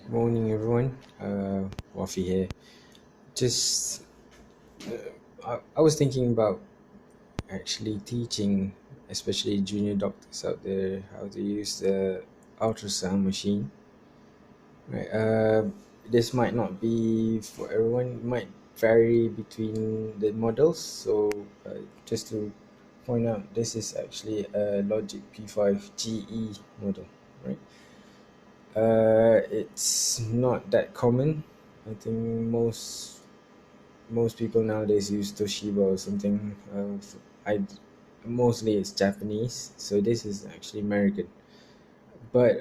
Morning, everyone. Wafi here. Just, I was thinking about actually teaching, especially junior doctors out there, how to use the ultrasound machine. Right. This might not be for everyone. It might vary between the models. So, just to point out, this is actually a Logic P5 GE model, right? It's not that common. I think most people nowadays use Toshiba or something. I mostly it's Japanese, so this is actually American. But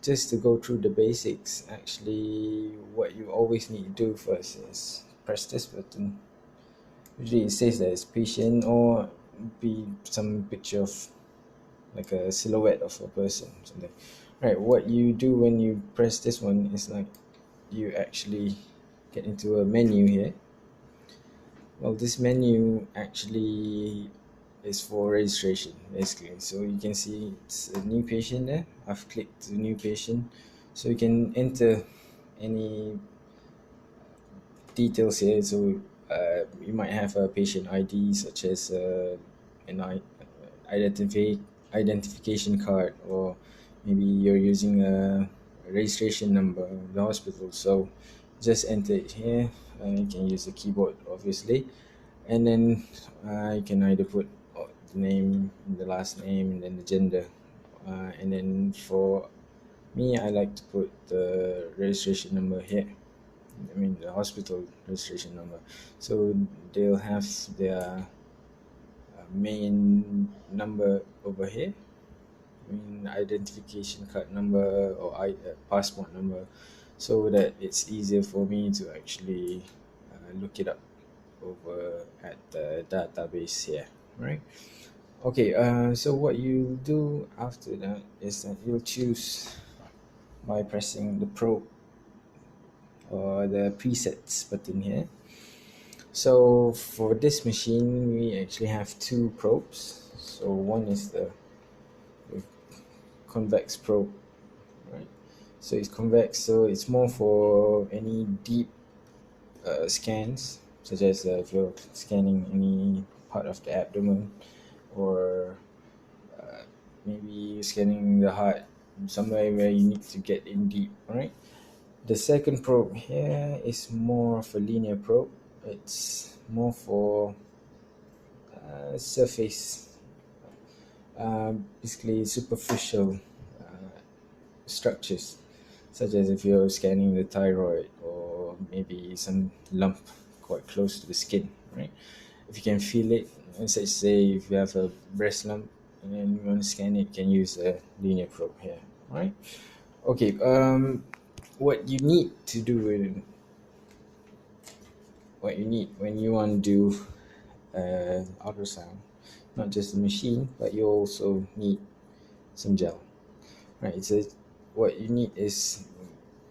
just to go through the basics, actually, what you always need to do first is press this button. Usually, it says that it's patient or be some picture of like a silhouette of a person, something. Right. What you do when you press this one is like you actually get into a menu here. Well, this menu actually is for registration, basically. So you can see it's a new patient there. I've clicked the new patient. So you can enter any details here. So you might have a patient ID such as an identification card, or maybe you're using a registration number of the hospital. So just enter it here. You can use the keyboard, obviously, and then you can either put the name, the last name, and then the gender. And then for me, I like to put the registration number here. I mean the hospital registration number. So they'll have their main number over here. I mean identification card number or passport number, so that it's easier for me to actually look it up over at the database here, right? Okay, so what you do after that is that you'll choose by pressing the probe or the presets button here. So for this machine, we actually have two probes. So one is the convex probe, right? So it's convex, so it's more for any deep scans, such as if you're scanning any part of the abdomen, or maybe scanning the heart, somewhere where you need to get in deep, right? The second probe here is more of a linear probe. It's more for surface, basically superficial structures, such as if you're scanning the thyroid or maybe some lump quite close to the skin, right? If you can feel it, let's say if you have a breast lump and then you want to scan it, you can use a linear probe here, right? Okay, what you need to do what you need when you want to do ultrasound, not just the machine, but you also need some gel, right? What you need is,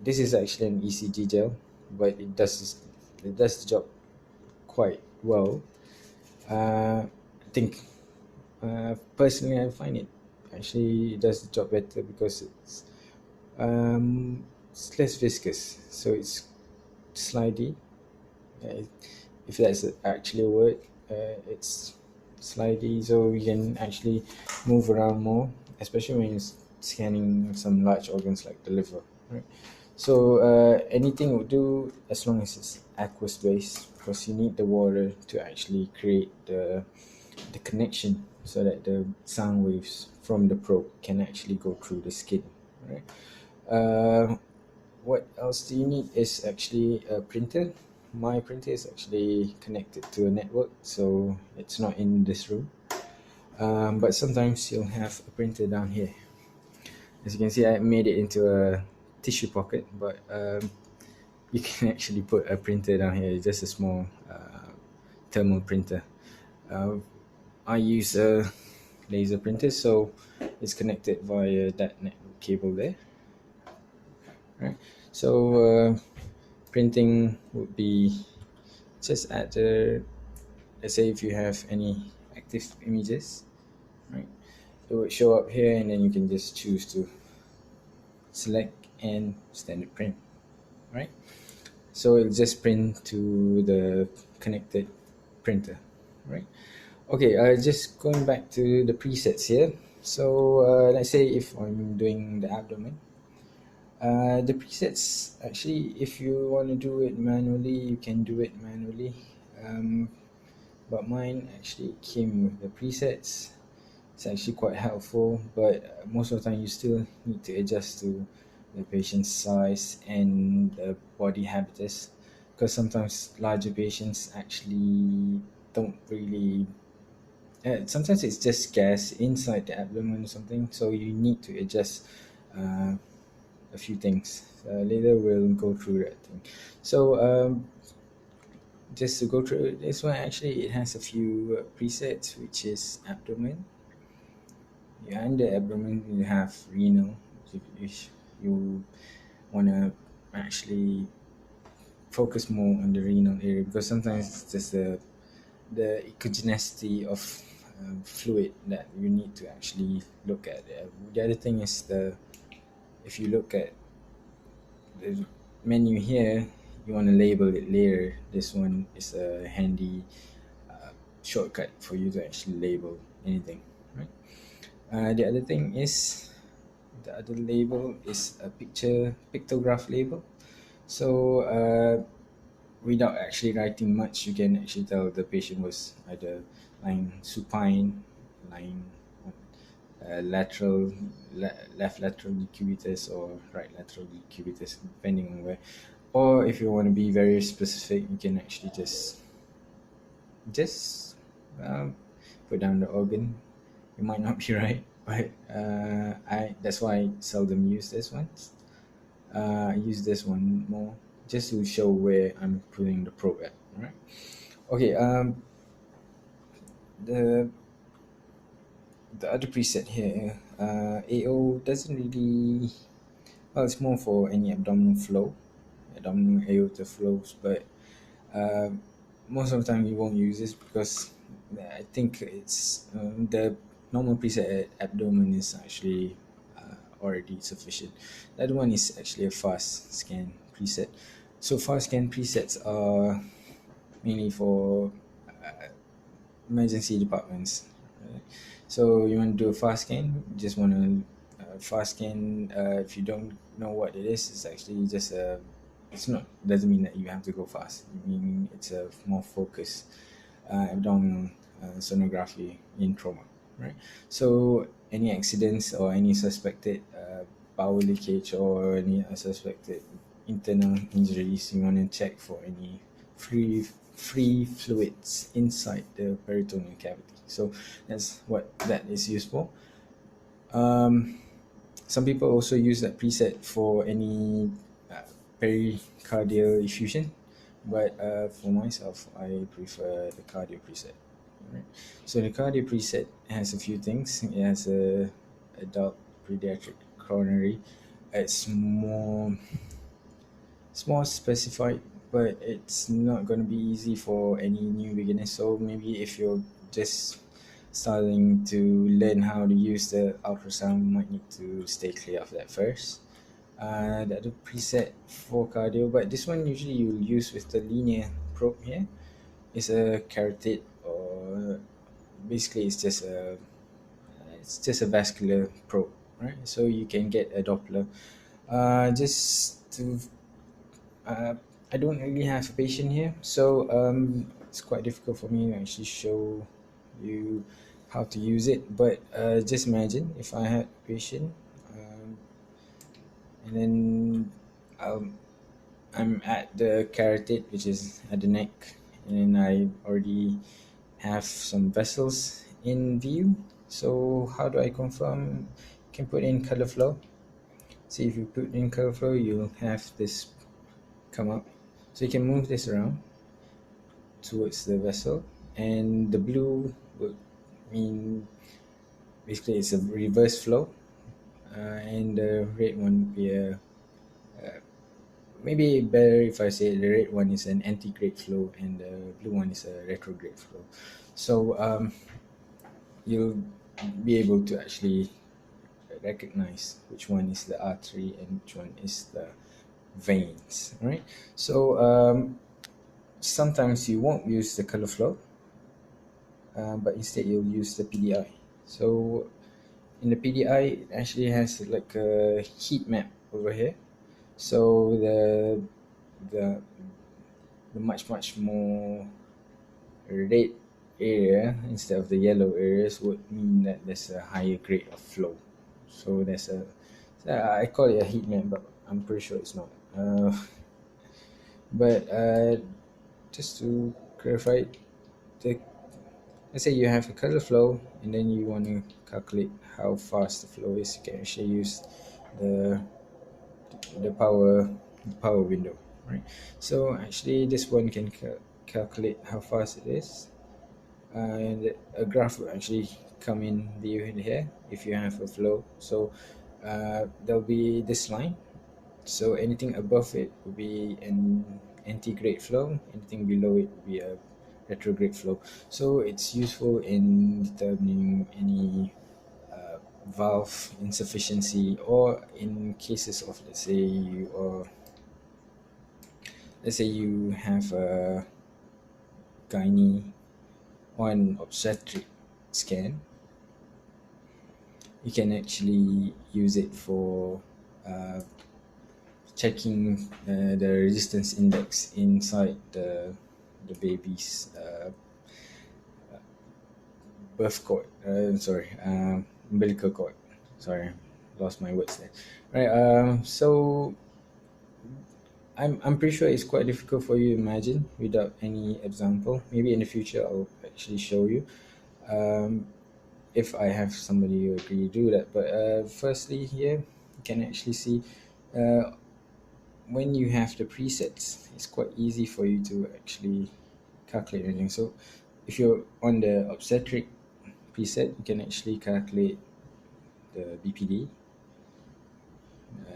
this is actually an ECG gel, but it does the job quite well. I think personally I find it actually does the job better because it's less viscous, so it's slidey. uh, if that's actually a word. It's slidey, so you can actually move around more, especially when you're scanning some large organs like the liver, right? So anything will do as long as it's aqueous based, because you need the water to actually create the connection so that the sound waves from the probe can actually go through the skin, right? uh, what else do you need is actually a printer. My printer is actually connected to a network, so it's not in this room. But sometimes you'll have a printer down here. As you can see, I made it into a tissue pocket, but you can actually put a printer down here. It's just a small thermal printer. Uh, I use a laser printer, so it's connected via that network cable there, right? So printing would be just at the, let's say if you have any active images, right, it would show up here, and then you can just choose to select and standard print, right? So it'll just print to the connected printer, right? Okay, just going back to the presets here. So let's say if I'm doing the abdomen, the presets actually, if you want to do it manually, you can do it manually. Um, but mine actually came with the presets. It's actually quite helpful, but most of the time you still need to adjust to the patient's size and the body habitus, because sometimes larger patients actually don't really. Sometimes it's just gas inside the abdomen or something, so you need to adjust uh, a few things. Later we'll go through that thing. So just to go through this one, actually it has a few presets, which is abdomen. Yeah, under abdomen you have renal. If you want to actually focus more on the renal area, because sometimes it's just the ecogenicity of fluid that you need to actually look at. The other thing is if you look at the menu here, you want to label it later. This one is a handy shortcut for you to actually label anything, right? The other thing is the other label is a pictograph label. So without actually writing much, you can actually tell the patient was either lying supine, lying on left lateral decubitus or right lateral decubitus, depending on where. Or if you want to be very specific, you can actually just um, put down the organ. You might not be right, but I that's why I seldom use this one. I use this one more just to show where I'm putting the probe at. Right. Okay. The the other preset here, AO doesn't really. Well, it's more for any abdominal flow, abdominal aorta flows, but uh, most of the time you won't use this because I think it's the normal preset at abdomen is actually already sufficient. The other one is actually a fast scan preset. So fast scan presets are mainly for emergency departments. Right? So you want to do a fast scan, you just want to fast scan. If you don't know what it is, it's actually just a. It's not doesn't mean that you have to go fast. I mean it's a more focused abdominal sonography in trauma, right? So any accidents or any suspected bowel leakage or any suspected internal injuries, you want to check for any free fluids inside the peritoneal cavity. So that's what that is used for. Um, some people also use that preset for any pericardial effusion, but for myself, I prefer the cardio preset. Right? So the cardio preset has a few things. It has a adult pediatric coronary. It's more specified, but it's not going to be easy for any new beginners. So maybe if you're just starting to learn how to use the ultrasound, you might need to stay clear of that first. The other preset for cardio, but this one usually you'll use with the linear probe here. It's a carotid, or basically it's just a vascular probe, right? So you can get a Doppler. Just to uh, I don't really have a patient here, so it's quite difficult for me to actually show you how to use it. But just imagine if I had a patient, um, and then um, I'm at the carotid, which is at the neck, and I already have some vessels in view. So how do I confirm? You can put in color flow. See, if you put in color flow, you'll have this come up. So you can move this around towards the vessel, and the blue would mean basically it's a reverse flow, and the red one would be a maybe better if I say the red one is an anti-grade flow and the blue one is a retrograde flow. So you'll be able to actually recognize which one is the artery and which one is the veins, right? So sometimes you won't use the color flow, but instead you'll use the PDI. So in the PDI, it actually has like a heat map over here. So the the much more red area instead of the yellow areas would mean that there's a higher grade of flow. So there's a, I call it a heat map, but I'm pretty sure it's not. But just to clarify, the let's say you have a color flow and then you want to calculate how fast the flow is, you can actually use the the power the power window, right? So actually this one can calculate how fast it is, and a graph will actually come in view here if you have a flow. So there'll be this line, so anything above it will be an anti-grade flow, anything below it will be a retrograde flow. So it's useful in determining any valve insufficiency, or in cases of, let's say you have a gynae or an obstetric scan, you can actually use it for checking the resistance index inside the baby's birth cord. Umbilical cord. Sorry, lost my words there. Right. So I'm pretty sure it's quite difficult for you to imagine without any example. Maybe in the future I'll actually show you. If I have somebody who agree to do that. But firstly, here you can actually see when you have the presets, it's quite easy for you to actually calculate anything. So if you're on the obstetric preset, you can actually calculate the BPD,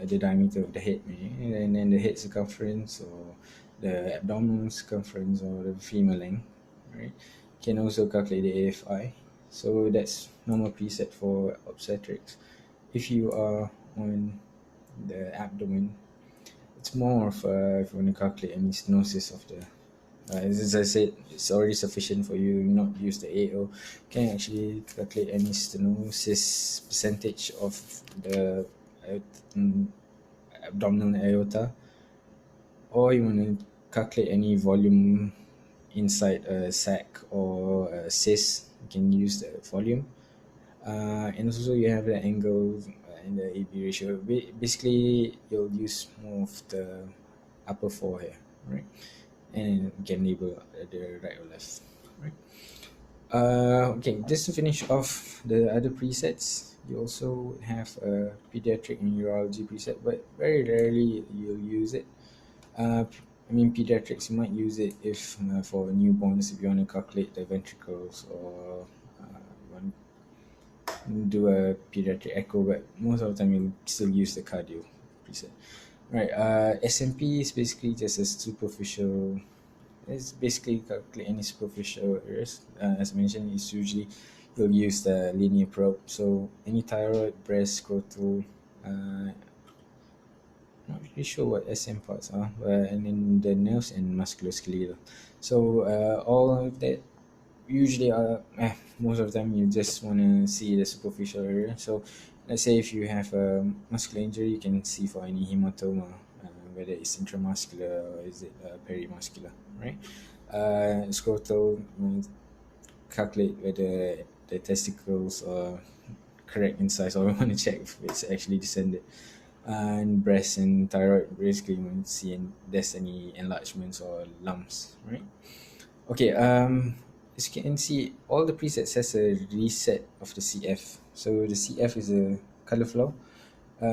the diameter of the head, and then the head circumference, or the abdominal circumference, or the femur length, right? You can also calculate the AFI. So that's normal preset for obstetrics. If you are on the abdomen, it's more of if you want to calculate any stenosis of the as I said, it's already sufficient for you not use the AO. You can actually calculate any stenosis percentage of the abdominal aorta, or you want to calculate any volume inside a sac or a cyst. You can use the volume, and also you have the angle and the AB ratio. Basically, you'll use more of the upper four here, right? And you can label the right or left, right? Okay, just to finish off the other presets, you also have a pediatric and urology preset, but very rarely you'll use it. I mean, pediatrics, you might use it if for newborns, if you want to calculate the ventricles, or you want to do a pediatric echo, but most of the time you'll still use the cardio preset. Right, SMP is basically just a superficial. It's basically calculate any superficial areas. As I mentioned, it's usually you'll use the linear probe. So any thyroid, breast, scrotal. Not really sure what SM parts are, and then the nerves and musculoskeletal. So all of that usually most of the time you just want to see the superficial area. So let's say if you have a muscular injury, you can see for any hematoma, whether it's intramuscular or is it perimuscular, right? Scrotal, calculate whether the testicles are correct in size, or we want to check if it's actually descended. And breast and thyroid, basically you want to see if there's any enlargements or lumps, right? Okay, as you can see, all the presets has a reset of the CF. So the CF is a color flow.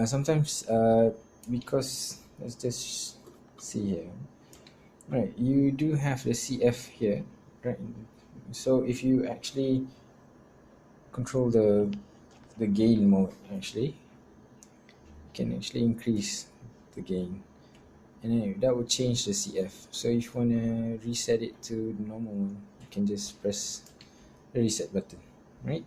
Sometimes because let's just see here, right? You do have the CF here, right? So if you actually control the gain mode, actually, you can actually increase the gain, and then that will change the CF. So if you want to reset it to the normal one, you can just press the reset button, right?